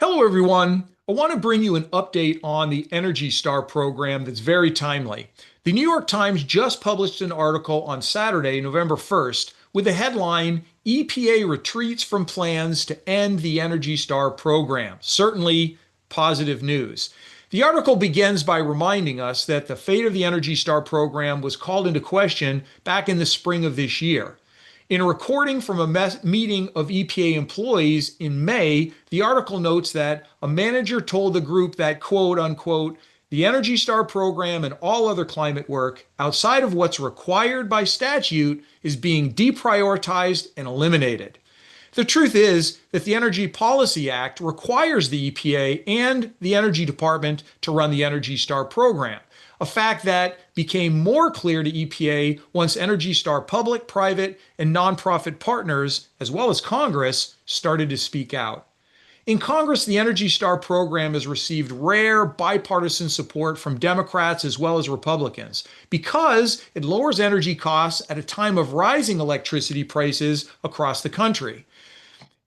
Hello, everyone. I want to bring you an update on the Energy Star program that's very timely. The New York Times just published an article on Saturday, November 1st, with the headline EPA Retreats from Plans to End the Energy Star Program. Certainly positive news. The article begins by reminding us that the fate of the Energy Star program was called into question back in the spring of this year. In a recording from a meeting of EPA employees in May, the article notes that a manager told the group that, quote unquote, the Energy Star program and all other climate work outside of what's required by statute is being deprioritized and eliminated. The truth is that the Energy Policy Act requires the EPA and the Energy Department to run the Energy Star program, a fact that became more clear to EPA once Energy Star public, private, and nonprofit partners, as well as Congress, started to speak out. In Congress, the Energy Star program has received rare bipartisan support from Democrats as well as Republicans because it lowers energy costs at a time of rising electricity prices across the country.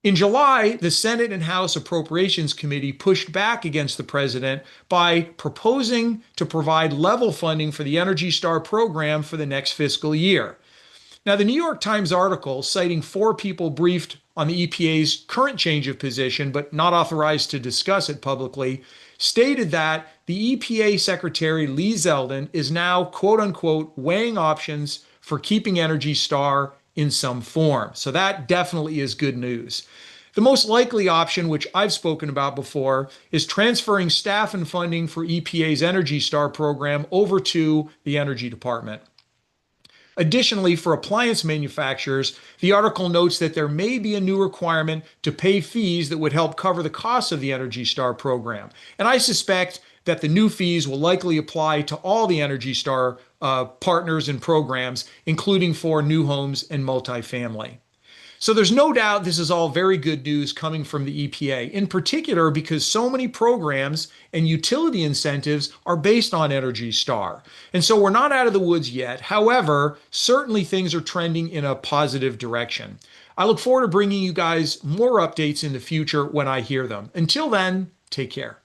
In July, the Senate and House Appropriations Committee pushed back against the president by proposing to provide level funding for the Energy Star program for the next fiscal year. Now, the New York Times article, citing four people briefed on the EPA's current change of position but not authorized to discuss it publicly, stated that the EPA Secretary Lee Zeldin is now, quote unquote, weighing options for keeping Energy Star in some form. So that definitely is good news. The most likely option, which I've spoken about before, is transferring staff and funding for EPA's Energy Star program over to the Energy Department. Additionally, for appliance manufacturers, the article notes that there may be a new requirement to pay fees that would help cover the costs of the Energy Star program. And I suspect that the new fees will likely apply to all the Energy Star partners and programs, including for new homes and multifamily. So there's no doubt this is all very good news coming from the EPA, in particular because so many programs and utility incentives are based on Energy Star. And so we're not out of the woods yet. However, certainly things are trending in a positive direction. I look forward to bringing you guys more updates in the future when I hear them. Until then, take care.